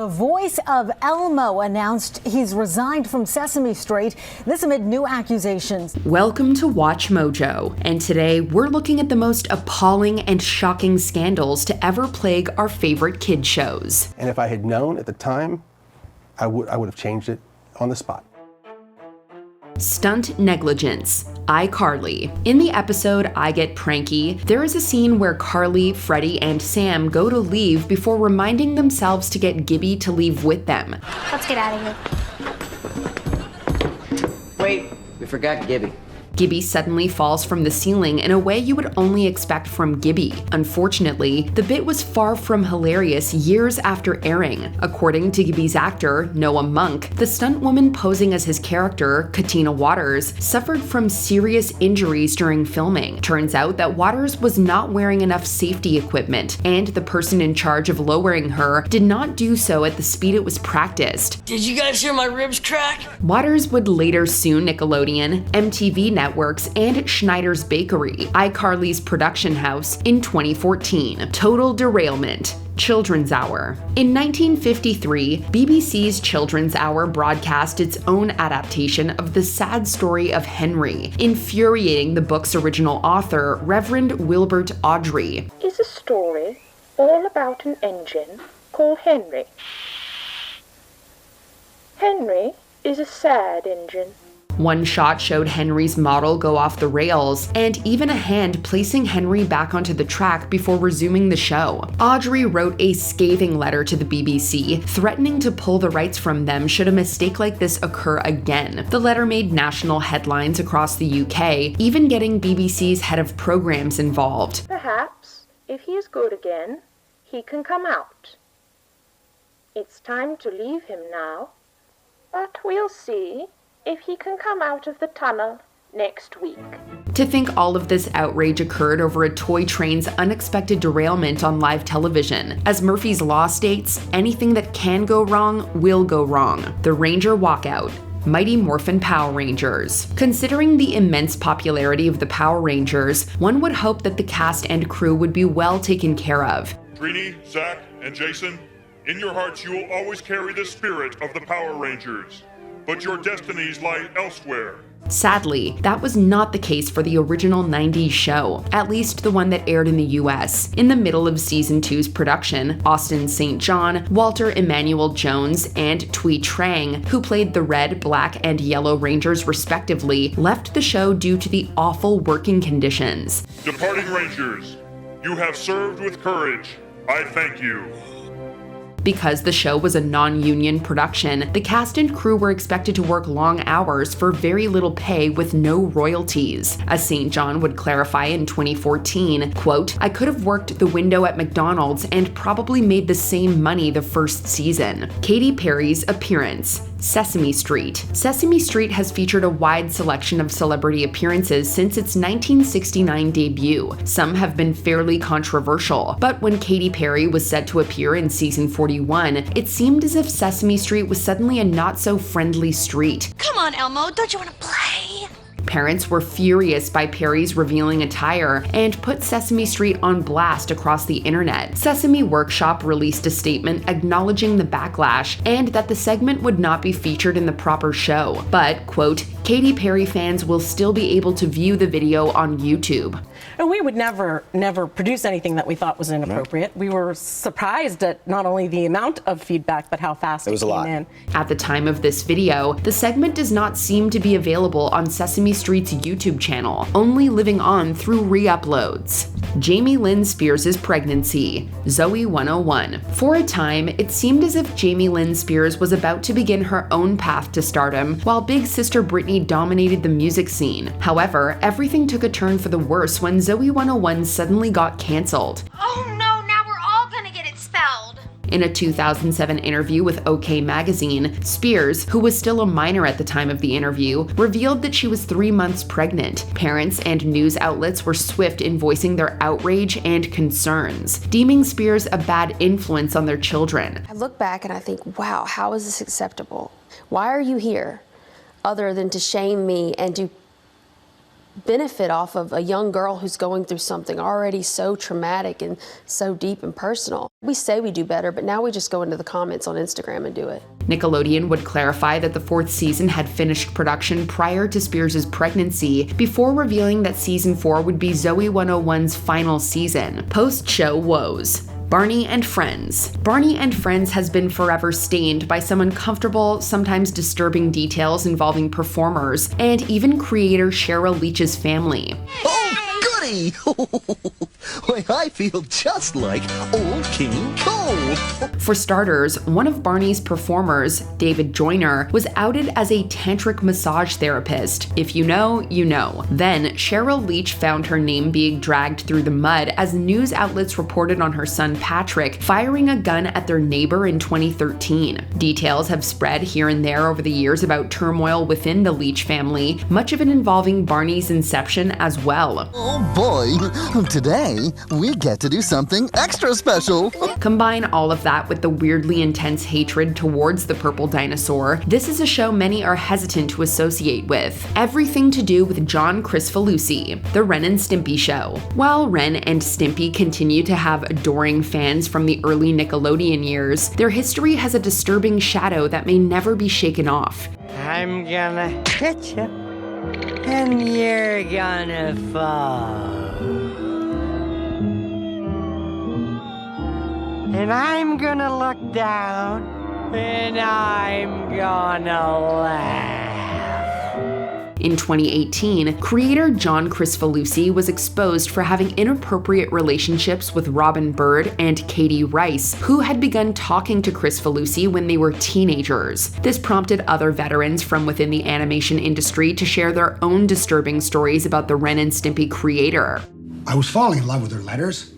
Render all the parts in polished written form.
The voice of Elmo announced he's resigned from Sesame Street. This amid new accusations. Welcome to Watch Mojo, and today we're looking at the most appalling and shocking scandals to ever plague our favorite kid shows. And if I had known at the time, I would have changed it on the spot. Stunt negligence. iCarly. In the episode I Get Pranky, there is a scene where Carly, Freddie, and Sam go to leave before reminding themselves to get Gibby to leave with them. Let's get out of here. Wait, we forgot Gibby. Gibby suddenly falls from the ceiling in a way you would only expect from Gibby. Unfortunately, the bit was far from hilarious years after airing. According to Gibby's actor, Noah Monk, the stunt woman posing as his character, Katina Waters, suffered from serious injuries during filming. Turns out that Waters was not wearing enough safety equipment, and the person in charge of lowering her did not do so at the speed it was practiced. Did you guys hear my ribs crack? Waters would later sue Nickelodeon, MTV Networks, and Schneiders Bakery, iCarly's production house, in 2014. Total derailment. Children's Hour. In 1953, BBC's Children's Hour broadcast its own adaptation of the sad story of Henry, infuriating the book's original author, Reverend Wilbert Awdry. Is a story all about an engine called Henry. Henry is a sad engine. One shot showed Henry's model go off the rails, and even a hand placing Henry back onto the track before resuming the show. Awdry wrote a scathing letter to the BBC, threatening to pull the rights from them should a mistake like this occur again. The letter made national headlines across the UK, even getting BBC's head of programs involved. Perhaps, if he is good again, he can come out. It's time to leave him now, but we'll see if he can come out of the tunnel next week. To think all of this outrage occurred over a toy train's unexpected derailment on live television. As Murphy's Law states, anything that can go wrong will go wrong. The Ranger Walkout. Mighty Morphin Power Rangers. Considering the immense popularity of the Power Rangers, one would hope that the cast and crew would be well taken care of. Trini, Zach, and Jason, in your hearts you will always carry the spirit of the Power Rangers, but your destinies lie elsewhere. Sadly, that was not the case for the original 90s show, at least the one that aired in the US. In the middle of season 2's production, Austin St. John, Walter Emmanuel Jones, and Twee Trang, who played the Red, Black, and Yellow Rangers respectively, left the show due to the awful working conditions. Departing Rangers, you have served with courage. I thank you. Because the show was a non-union production, the cast and crew were expected to work long hours for very little pay with no royalties. As St. John would clarify in 2014, quote, "I could have worked the window at McDonald's and probably made the same money the first season." Katy Perry's appearance. Sesame Street. Sesame Street has featured a wide selection of celebrity appearances since its 1969 debut. Some have been fairly controversial, but when Katy Perry was set to appear in season 41, it seemed as if Sesame Street was suddenly a not-so-friendly street. Come on, Elmo, don't you want to play? Parents were furious by Perry's revealing attire and put Sesame Street on blast across the internet. Sesame Workshop released a statement acknowledging the backlash and that the segment would not be featured in the proper show. But, quote, Katy Perry fans will still be able to view the video on YouTube. And we would never produce anything that we thought was inappropriate. We were surprised at not only the amount of feedback, but how fast it came in. At the time of this video, the segment does not seem to be available on Sesame Street's YouTube channel, only living on through re-uploads. Jaime Lynn Spears' pregnancy. Zoe 101. For a time, it seemed as if Jaime Lynn Spears was about to begin her own path to stardom, while big sister Britney dominated the music scene. However, everything took a turn for the worse when Zoe 101 suddenly got cancelled. Oh no, now we're all gonna get expelled. In a 2007 interview with OK Magazine, Spears, who was still a minor at the time of the interview, revealed that she was 3 months pregnant. Parents and news outlets were swift in voicing their outrage and concerns, deeming Spears a bad influence on their children. I look back and I think, wow, how is this acceptable? Why are you here? Other than to shame me and to benefit off of a young girl who's going through something already so traumatic and so deep and personal. We say we do better, but now we just go into the comments on Instagram and do it. Nickelodeon would clarify that the 4th season had finished production prior to Spears' pregnancy, before revealing that season 4 would be Zoe 101's final season. Post-show woes. Barney and Friends. Barney and Friends has been forever stained by some uncomfortable, sometimes disturbing details involving performers and even creator Cheryl Leach's family. Oh, goody! Why, I feel just like old King Cole. For starters, one of Barney's performers, David Joyner, was outed as a tantric massage therapist. If you know, you know. Then, Cheryl Leach found her name being dragged through the mud as news outlets reported on her son Patrick firing a gun at their neighbor in 2013. Details have spread here and there over the years about turmoil within the Leach family, much of it involving Barney's inception as well. Oh boy, today we get to do something extra special. Combine all of that with the weirdly intense hatred towards the purple dinosaur, this is a show many are hesitant to associate with. Everything to do with John Kricfalusi, the Ren and Stimpy show. While Ren and Stimpy continue to have adoring fans from the early Nickelodeon years, their history has a disturbing shadow that may never be shaken off. I'm gonna hit you, and you're gonna fall. And I'm gonna look down, and I'm gonna laugh. In 2018, creator John Kricfalusi was exposed for having inappropriate relationships with Robin Bird and Katie Rice, who had begun talking to Kricfalusi when they were teenagers. This prompted other veterans from within the animation industry to share their own disturbing stories about the Ren and Stimpy creator. I was falling in love with her letters,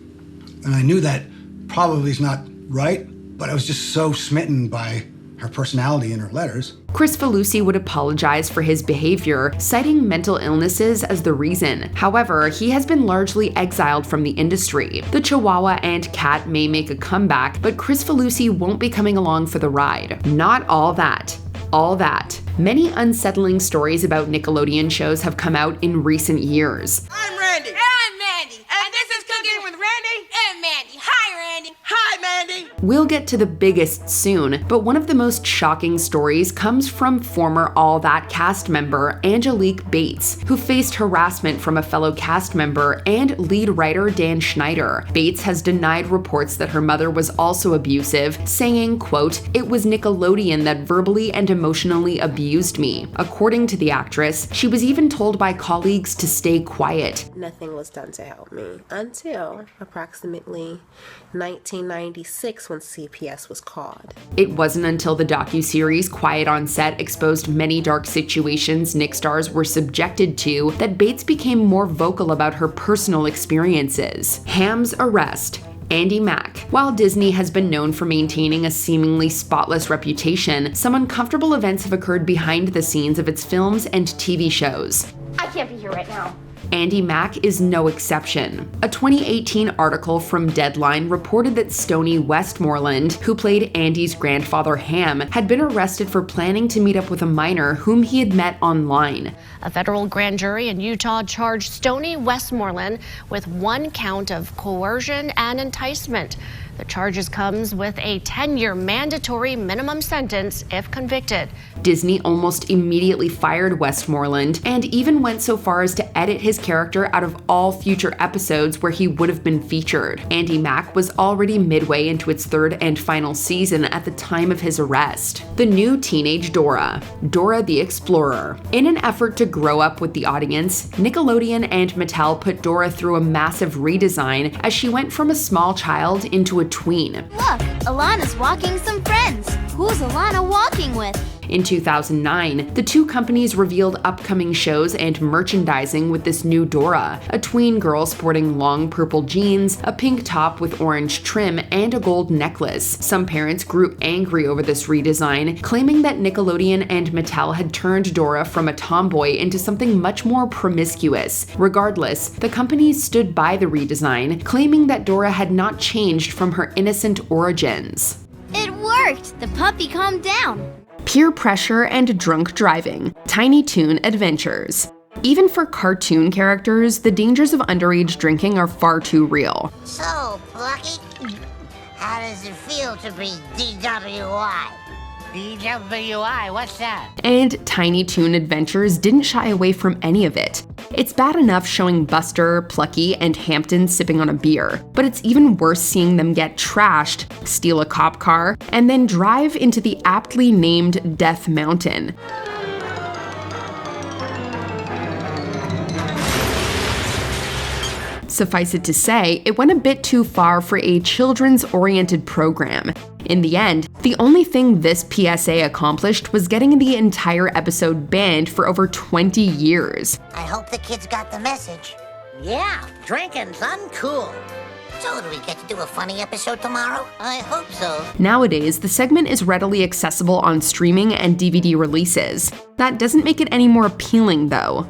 and I knew that probably is not right, but I was just so smitten by her personality in her letters. Kricfalusi would apologize for his behavior, citing mental illnesses as the reason. However, he has been largely exiled from the industry. The Chihuahua and cat may make a comeback, but Kricfalusi won't be coming along for the ride. Not all that. All that. Many unsettling stories about Nickelodeon shows have come out in recent years. I'm Randy. And I'm Mandy. And this is Cooking with Randy and Mandy. Hi, Randy. Hi, Mandy. We'll get to the biggest soon, but one of the most shocking stories comes from former All That cast member Angelique Bates, who faced harassment from a fellow cast member and lead writer Dan Schneider. Bates has denied reports that her mother was also abusive, saying, quote, "It was Nickelodeon that verbally and emotionally abused me." According to the actress, she was even told by colleagues to stay quiet. Nothing was done to help me until approximately 1996 when CPS was called. It wasn't until the docuseries Quiet on Set exposed many dark situations Nick stars were subjected to that Bates became more vocal about her personal experiences. Ham's arrest. Andy Mack. While Disney has been known for maintaining a seemingly spotless reputation, some uncomfortable events have occurred behind the scenes of its films and TV shows. I can't be here right now. Andy Mack is no exception. A 2018 article from Deadline reported that Stoney Westmoreland, who played Andy's grandfather Ham, had been arrested for planning to meet up with a minor whom he had met online. A federal grand jury in Utah charged Stoney Westmoreland with 1 count of coercion and enticement. The charges comes with a 10-year mandatory minimum sentence if convicted. Disney almost immediately fired Westmoreland and even went so far as to edit his character out of all future episodes where he would have been featured. Andy Mack was already midway into its 3rd and final season at the time of his arrest. The new Teenage Dora, Dora the Explorer. In an effort to grow up with the audience, Nickelodeon and Mattel put Dora through a massive redesign as she went from a small child into a tween. Look, Alana's walking some friends. Who's Alana walking with? In 2009, the two companies revealed upcoming shows and merchandising with this new Dora, a tween girl sporting long purple jeans, a pink top with orange trim, and a gold necklace. Some parents grew angry over this redesign, claiming that Nickelodeon and Mattel had turned Dora from a tomboy into something much more promiscuous. Regardless, the companies stood by the redesign, claiming that Dora had not changed from her innocent origins. It worked. The puppy calmed down. Peer pressure and drunk driving. Tiny Toon Adventures. Even for cartoon characters, the dangers of underage drinking are far too real. So, Plucky, how does it feel to be DWI? DWI, what's that? And Tiny Toon Adventures didn't shy away from any of it. It's bad enough showing Buster, Plucky, and Hampton sipping on a beer, but it's even worse seeing them get trashed, steal a cop car, and then drive into the aptly named Death Mountain. Suffice it to say, it went a bit too far for a children's-oriented program. In the end, the only thing this PSA accomplished was getting the entire episode banned for over 20 years. I hope the kids got the message. Yeah, drinking's uncool. So do we get to do a funny episode tomorrow? I hope so. Nowadays, the segment is readily accessible on streaming and DVD releases. That doesn't make it any more appealing, though.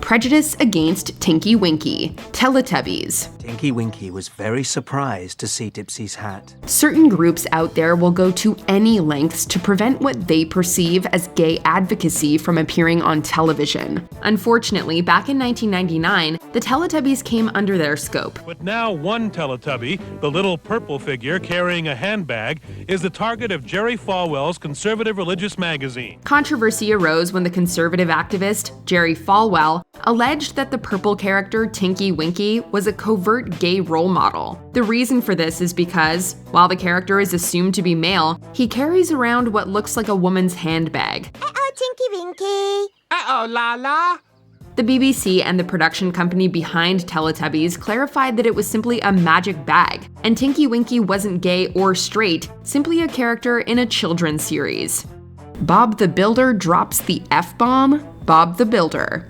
Prejudice against Tinky Winky, Teletubbies. Tinky Winky was very surprised to see Dipsy's hat. Certain groups out there will go to any lengths to prevent what they perceive as gay advocacy from appearing on television. Unfortunately, back in 1999, the Teletubbies came under their scope. But now one Teletubby, the little purple figure carrying a handbag, is the target of Jerry Falwell's conservative religious magazine. Controversy arose when the conservative activist, Jerry Falwell, alleged that the purple character Tinky Winky was a covert gay role model. The reason for this is because, while the character is assumed to be male, he carries around what looks like a woman's handbag. Uh-oh, Tinky Winky. Uh-oh, Lala. The BBC and the production company behind Teletubbies clarified that it was simply a magic bag, and Tinky Winky wasn't gay or straight, simply a character in a children's series. Bob the Builder drops the F-bomb. Bob the Builder.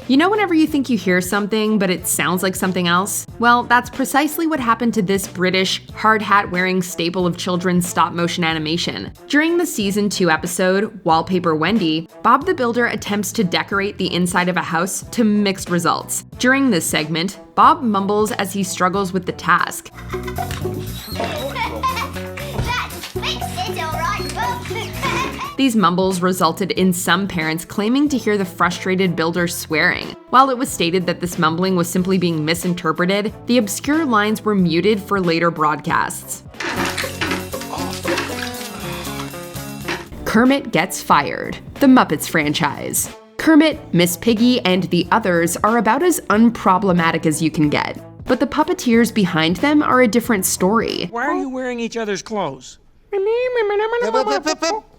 You know whenever you think you hear something, but it sounds like something else? Well, that's precisely what happened to this British, hard hat-wearing staple of children's stop-motion animation. During the Season 2 episode, Wallpaper Wendy, Bob the Builder attempts to decorate the inside of a house to mixed results. During this segment, Bob mumbles as he struggles with the task. These mumbles resulted in some parents claiming to hear the frustrated builder swearing. While it was stated that this mumbling was simply being misinterpreted, the obscure lines were muted for later broadcasts. Kermit gets fired. The Muppets franchise. Kermit, Miss Piggy, and the others are about as unproblematic as you can get. But the puppeteers behind them are a different story. Why are you wearing each other's clothes?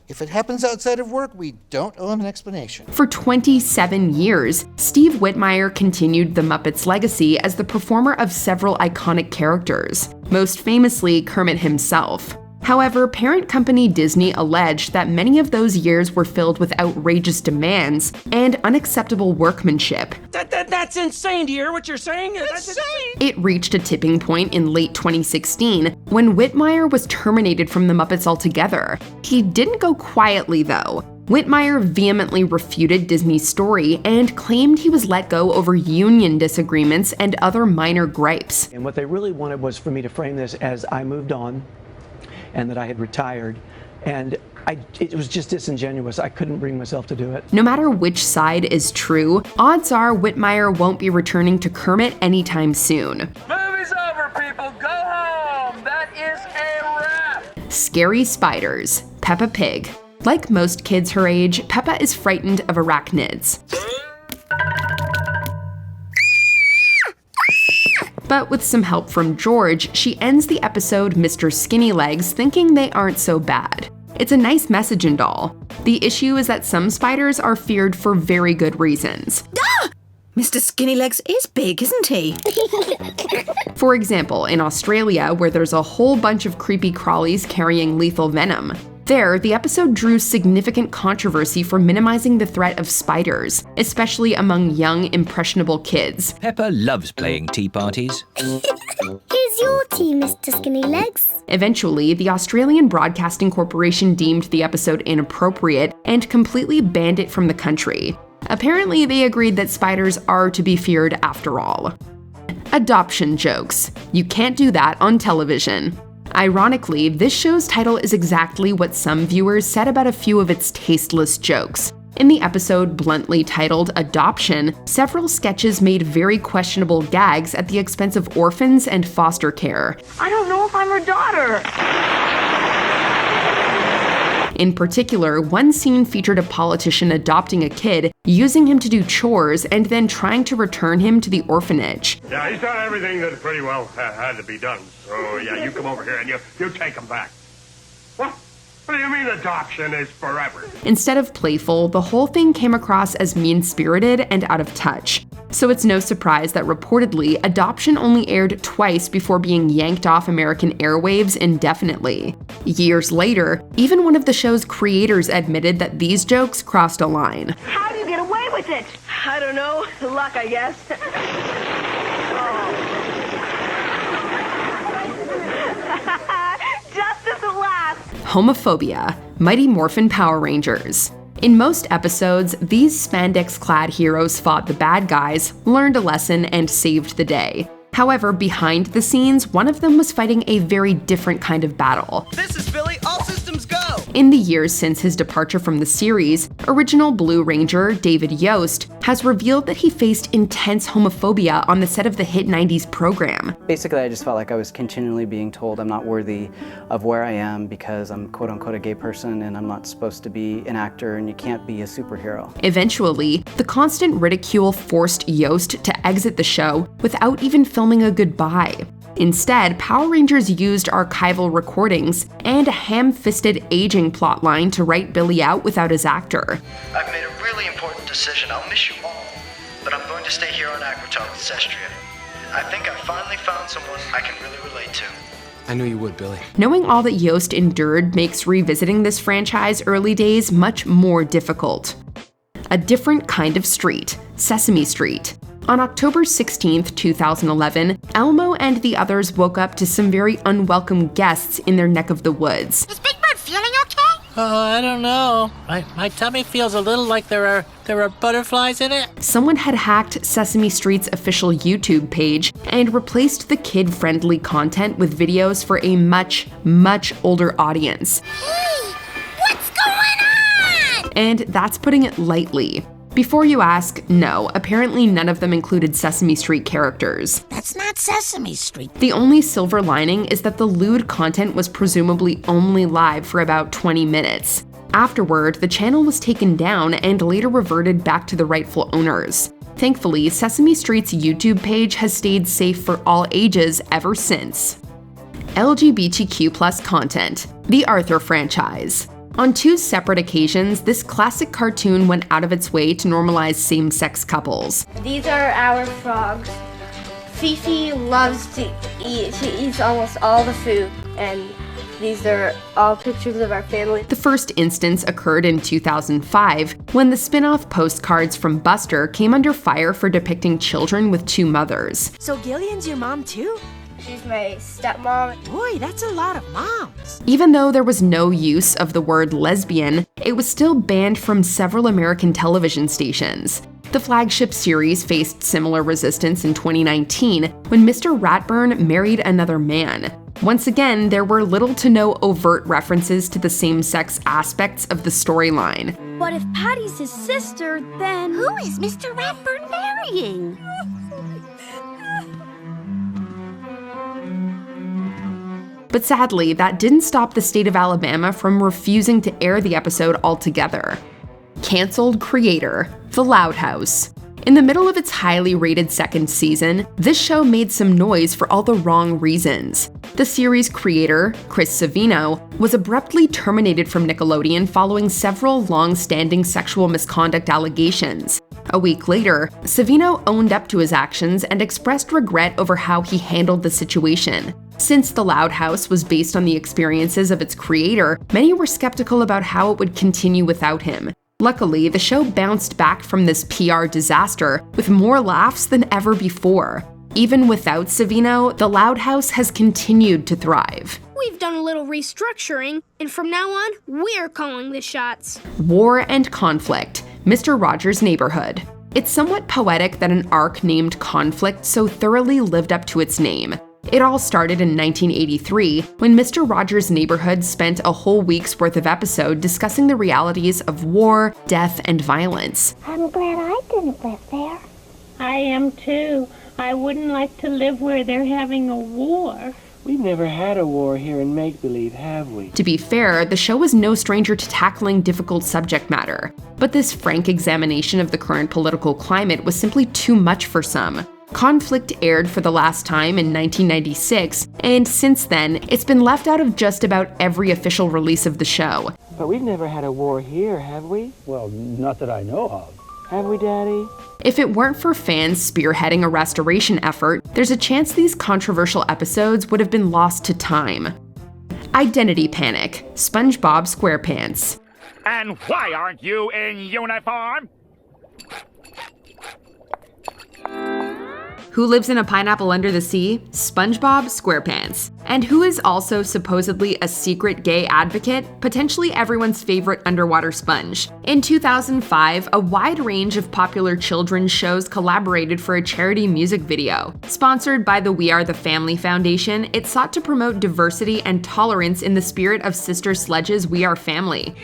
If it happens outside of work, we don't owe him an explanation. For 27 years, Steve Whitmire continued the Muppets' legacy as the performer of several iconic characters, most famously Kermit himself. However, parent company Disney alleged that many of those years were filled with outrageous demands and unacceptable workmanship. That's insane to hear what you're saying. That's insane. It reached a tipping point in late 2016 when Whitmire was terminated from the Muppets altogether. He didn't go quietly, though. Whitmire vehemently refuted Disney's story and claimed he was let go over union disagreements and other minor gripes. And what they really wanted was for me to frame this as I moved on and that I had retired, and it was just disingenuous. I couldn't bring myself to do it. No matter which side is true, odds are Whitmire won't be returning to Kermit anytime soon. Movie's over, people. Go home. That is a wrap. Scary spiders. Peppa Pig. Like most kids her age, Peppa is frightened of arachnids. But with some help from George, she ends the episode Mr. Skinny Legs thinking they aren't so bad. It's a nice message and all. The issue is that some spiders are feared for very good reasons. Ah! Mr. Skinny Legs is big, isn't he? For example, in Australia, where there's a whole bunch of creepy crawlies carrying lethal venom. There, the episode drew significant controversy for minimizing the threat of spiders, especially among young, impressionable kids. Peppa loves playing tea parties. Here's your tea, Mr. Skinny Legs. Eventually, the Australian Broadcasting Corporation deemed the episode inappropriate and completely banned it from the country. Apparently, they agreed that spiders are to be feared after all. Adoption jokes. You can't do that on television. Ironically, this show's title is exactly what some viewers said about a few of its tasteless jokes. In the episode bluntly titled Adoption, several sketches made very questionable gags at the expense of orphans and foster care. I don't know if I'm her daughter. In particular, one scene featured a politician adopting a kid, using him to do chores, and then trying to return him to the orphanage. Yeah, he's done everything that pretty well had to be done. So, yeah, you come over here and you take him back. What? What do you mean adoption is forever? Instead of playful, the whole thing came across as mean-spirited and out of touch. So it's no surprise that reportedly, Adoption only aired twice before being yanked off American airwaves indefinitely. Years later, even one of the show's creators admitted that these jokes crossed a line. How do you get away with it? I don't know. Luck, I guess. Just as a laugh. Homophobia, Mighty Morphin Power Rangers. In most episodes, these spandex-clad heroes fought the bad guys, learned a lesson, and saved the day. However, behind the scenes, one of them was fighting a very different kind of battle. This is Billy, all systems go! In the years since his departure from the series, original Blue Ranger David Yost has revealed that he faced intense homophobia on the set of the hit 90s program. Basically, I just felt like I was continually being told I'm not worthy of where I am because I'm quote-unquote a gay person and I'm not supposed to be an actor and you can't be a superhero. Eventually, the constant ridicule forced Yost to exit the show without even filming a goodbye. Instead, Power Rangers used archival recordings and a ham-fisted aging plotline to write Billy out without his actor. I've made a really important decision. I'll miss you all, but I'm going to stay here on Aquatalk with Sestria. I think I finally found someone I can really relate to. I knew you would, Billy. Knowing all that Yost endured makes revisiting this franchise early days much more difficult. A different kind of street, Sesame Street. On October 16th, 2011, Elmo and the others woke up to some very unwelcome guests in their neck of the woods. Is Big Bird feeling okay? I don't know. My tummy feels a little like there are butterflies in it. Someone had hacked Sesame Street's official YouTube page and replaced the kid-friendly content with videos for a much, much older audience. Hey, what's going on? And that's putting it lightly. Before you ask, no, apparently none of them included Sesame Street characters. That's not Sesame Street. The only silver lining is that the lewd content was presumably only live for about 20 minutes. Afterward, the channel was taken down and later reverted back to the rightful owners. Thankfully, Sesame Street's YouTube page has stayed safe for all ages ever since. LGBTQ+ content, the Arthur franchise. On two separate occasions, this classic cartoon went out of its way to normalize same-sex couples. These are our frogs. Fifi loves to eat. She eats almost all the food, and these are all pictures of our family. The first instance occurred in 2005, when the spin-off postcards from Buster came under fire for depicting children with two mothers. So Gillian's your mom too? She's my stepmom. Boy, that's a lot of moms. Even though there was no use of the word lesbian, it was still banned from several American television stations. The flagship series faced similar resistance in 2019 when Mr. Ratburn married another man. Once again, there were little to no overt references to the same-sex aspects of the storyline. But if Patty's his sister, then who is Mr. Ratburn marrying? But sadly, that didn't stop the state of Alabama from refusing to air the episode altogether. Cancelled creator, The Loud House. In the middle of its highly rated second season, this show made some noise for all the wrong reasons. The series creator, Chris Savino, was abruptly terminated from Nickelodeon following several long-standing sexual misconduct allegations. A week later, Savino owned up to his actions and expressed regret over how he handled the situation. Since The Loud House was based on the experiences of its creator, many were skeptical about how it would continue without him. Luckily, the show bounced back from this PR disaster with more laughs than ever before. Even without Savino, The Loud House has continued to thrive. We've done a little restructuring, and from now on, we're calling the shots. War and Conflict, Mr. Rogers' Neighborhood. It's somewhat poetic that an arc named Conflict so thoroughly lived up to its name. It all started in 1983 when Mr. Rogers' Neighborhood spent a whole week's worth of episode discussing the realities of war, death, and violence. I'm glad I didn't live there. I am too. I wouldn't like to live where they're having a war. We've never had a war here in make-believe, have we? To be fair, the show was no stranger to tackling difficult subject matter. But this frank examination of the current political climate was simply too much for some. Conflict aired for the last time in 1996, and since then, it's been left out of just about every official release of the show. But we've never had a war here, have we? Well, not that I know of. Have we, Daddy? If it weren't for fans spearheading a restoration effort, there's a chance these controversial episodes would have been lost to time. Identity Panic, SpongeBob SquarePants. And why aren't you in uniform? Who lives in a pineapple under the sea? SpongeBob SquarePants. And who is also supposedly a secret gay advocate? Potentially everyone's favorite underwater sponge. In 2005, a wide range of popular children's shows collaborated for a charity music video. Sponsored by the We Are the Family Foundation, it sought to promote diversity and tolerance in the spirit of Sister Sledge's We Are Family.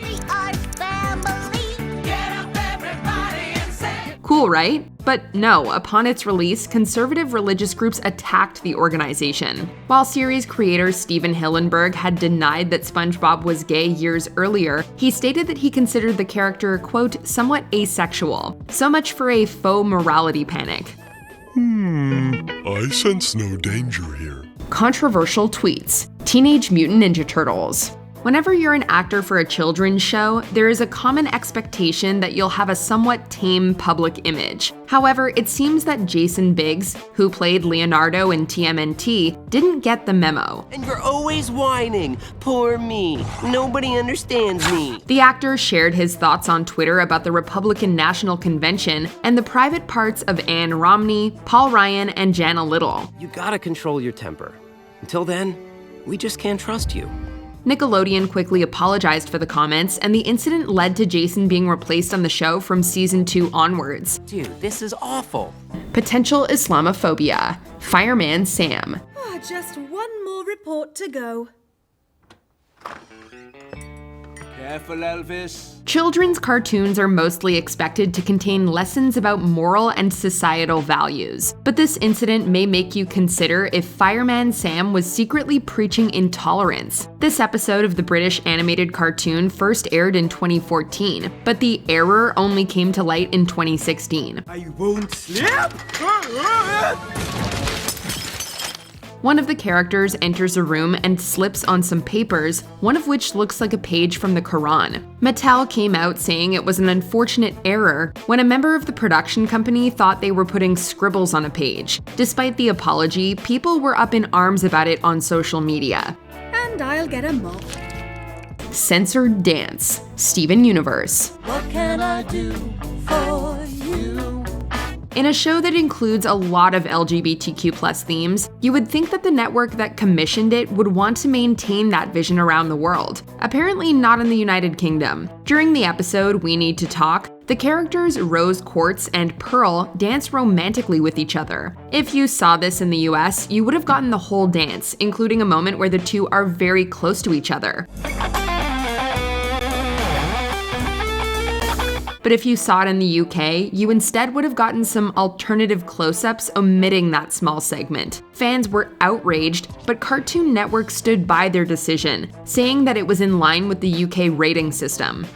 Cool, right? But no, upon its release, conservative religious groups attacked the organization. While series creator Stephen Hillenburg had denied that SpongeBob was gay years earlier, he stated that he considered the character, quote, somewhat asexual. So much for a faux morality panic. I sense no danger here. Controversial tweets. Teenage Mutant Ninja Turtles. Whenever you're an actor for a children's show, there is a common expectation that you'll have a somewhat tame public image. However, it seems that Jason Biggs, who played Leonardo in TMNT, didn't get the memo. And you're always whining. Poor me. Nobody understands me. The actor shared his thoughts on Twitter about the Republican National Convention and the private parts of Ann Romney, Paul Ryan, and Jana Little. You gotta control your temper. Until then, we just can't trust you. Nickelodeon quickly apologized for the comments, and the incident led to Jason being replaced on the show from season 2 onwards. Dude, this is awful. Potential Islamophobia. Fireman Sam. Just one more report to go. Careful, Elvis. Children's cartoons are mostly expected to contain lessons about moral and societal values, but this incident may make you consider if Fireman Sam was secretly preaching intolerance. This episode of the British animated cartoon first aired in 2014, but the error only came to light in 2016. I won't slip! One of the characters enters a room and slips on some papers, one of which looks like a page from the Quran. Mattel came out saying it was an unfortunate error when a member of the production company thought they were putting scribbles on a page. Despite the apology, people were up in arms about it on social media. And I'll get a mop. Censored Dance, Steven Universe. What can I do for you? In a show that includes a lot of LGBTQ+ themes, you would think that the network that commissioned it would want to maintain that vision around the world. Apparently not in the United Kingdom. During the episode We Need to Talk, the characters Rose Quartz and Pearl dance romantically with each other. If you saw this in the US, you would have gotten the whole dance, including a moment where the two are very close to each other. But if you saw it in the UK, you instead would have gotten some alternative close-ups omitting that small segment. Fans were outraged, but Cartoon Network stood by their decision, saying that it was in line with the UK rating system.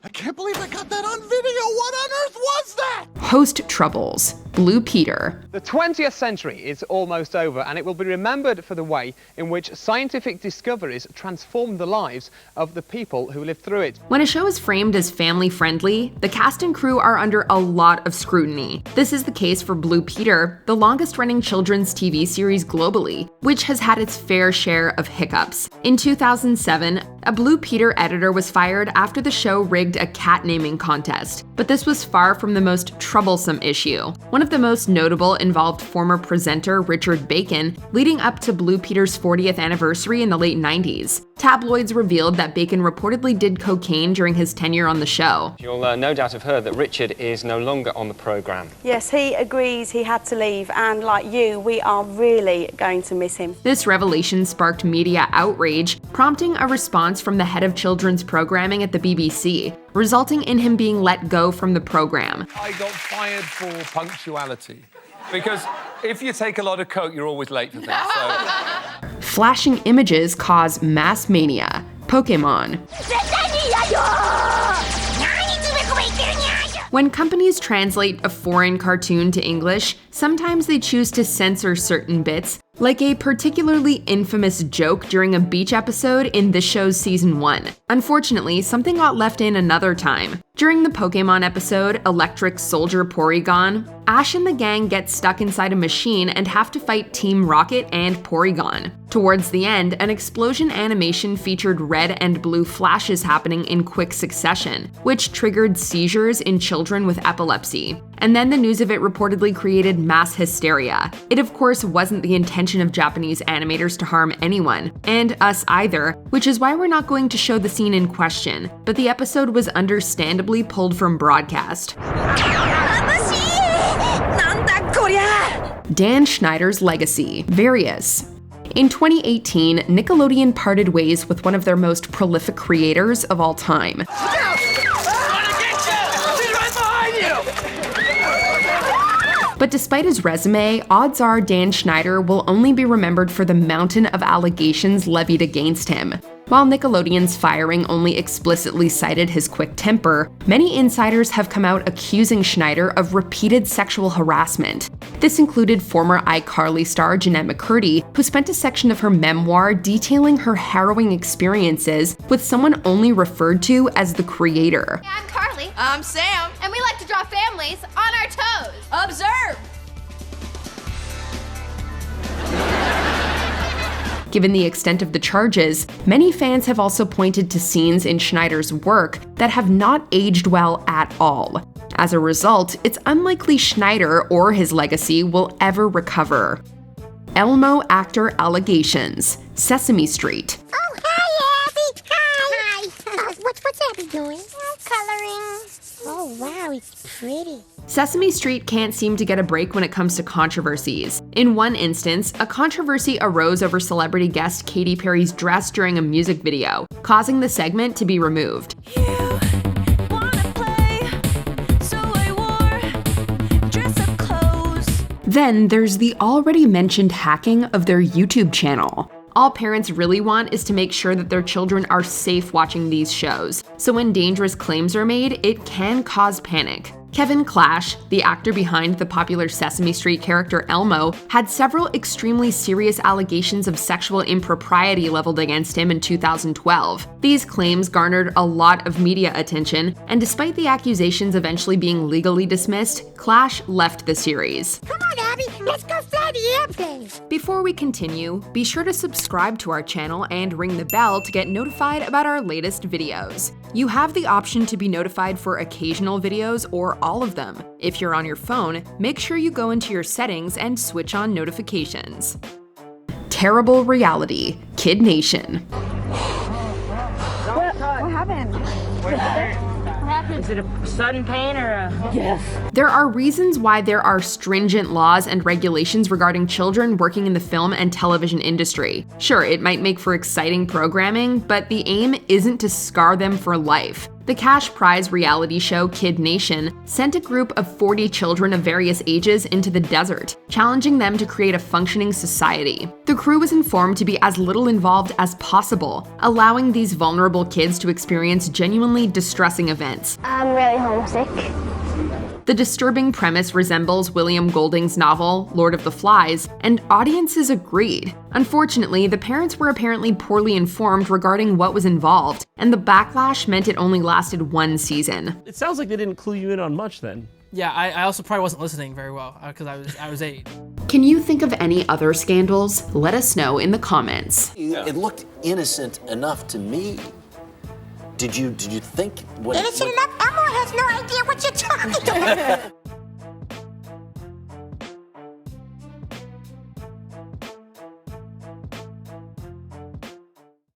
I can't believe I got that on video! What on earth was that? Host troubles. Blue Peter. The 20th century is almost over, and it will be remembered for the way in which scientific discoveries transformed the lives of the people who lived through it. When a show is framed as family-friendly, the cast and crew are under a lot of scrutiny. This is the case for Blue Peter, the longest-running children's TV series globally, which has had its fair share of hiccups. In 2007, a Blue Peter editor was fired after the show rigged a cat naming contest, but this was far from the most troublesome issue. One of of the most notable involved former presenter Richard Bacon, leading up to Blue Peter's 40th anniversary in the late 90s. Tabloids revealed that Bacon reportedly did cocaine during his tenure on the show. You'll no doubt have heard that Richard is no longer on the programme. Yes, he agrees he had to leave, and like you, we are really going to miss him. This revelation sparked media outrage, prompting a response from the head of children's programming at the BBC, resulting in him being let go from the program. I got fired for punctuality, because if you take a lot of coke, you're always late for things. So. Flashing images cause mass mania. Pokemon. When companies translate a foreign cartoon to English, sometimes they choose to censor certain bits, like a particularly infamous joke during a beach episode in this show's season 1. Unfortunately, something got left in another time. During the Pokemon episode, Electric Soldier Porygon, Ash and the gang get stuck inside a machine and have to fight Team Rocket and Porygon. Towards the end, an explosion animation featured red and blue flashes happening in quick succession, which triggered seizures in children with epilepsy. And then the news of it reportedly created mass hysteria. It of course wasn't the intention of Japanese animators to harm anyone, and us either, which is why we're not going to show the scene in question, but the episode was understandably pulled from broadcast. Dan Schneider's legacy. Various. In 2018, Nickelodeon parted ways with one of their most prolific creators of all time. But despite his resume, odds are Dan Schneider will only be remembered for the mountain of allegations levied against him. While Nickelodeon's firing only explicitly cited his quick temper, many insiders have come out accusing Schneider of repeated sexual harassment. This included former iCarly star Jeanette McCurdy, who spent a section of her memoir detailing her harrowing experiences with someone only referred to as the creator. I'm Carly. I'm Sam. And we like to draw families on our toes. Observe! Given the extent of the charges, many fans have also pointed to scenes in Schneider's work that have not aged well at all. As a result, it's unlikely Schneider or his legacy will ever recover. Elmo actor allegations. Sesame Street. Oh, hi, Abby. Hi. What's Abby doing? Coloring. Oh, wow, it's pretty. Sesame Street can't seem to get a break when it comes to controversies. In one instance, a controversy arose over celebrity guest Katy Perry's dress during a music video, causing the segment to be removed. Then there's the already mentioned hacking of their YouTube channel. All parents really want is to make sure that their children are safe watching these shows, so when dangerous claims are made, it can cause panic. Kevin Clash, the actor behind the popular Sesame Street character Elmo, had several extremely serious allegations of sexual impropriety leveled against him in 2012. These claims garnered a lot of media attention, and despite the accusations eventually being legally dismissed, Clash left the series. Come on, Abby, let's go fly the airplane. Before we continue, be sure to subscribe to our channel and ring the bell to get notified about our latest videos. You have the option to be notified for occasional videos or all of them. If you're on your phone, make sure you go into your settings and switch on notifications. Terrible reality. Kid Nation. What happened? What happened? Is it a sudden pain or a... Yes. There are reasons why there are stringent laws and regulations regarding children working in the film and television industry. Sure, it might make for exciting programming, but the aim isn't to scar them for life. The cash prize reality show Kid Nation sent a group of 40 children of various ages into the desert, challenging them to create a functioning society. The crew was informed to be as little involved as possible, allowing these vulnerable kids to experience genuinely distressing events. I'm really homesick. The disturbing premise resembles William Golding's novel, Lord of the Flies, and audiences agreed. Unfortunately, the parents were apparently poorly informed regarding what was involved, and the backlash meant it only lasted one season. It sounds like they didn't clue you in on much then. Yeah, I also probably wasn't listening very well because I was 8. Can you think of any other scandals? Let us know in the comments. It looked innocent enough to me. Did you think what? Innocent enough? Elmo has no idea what you're talking about.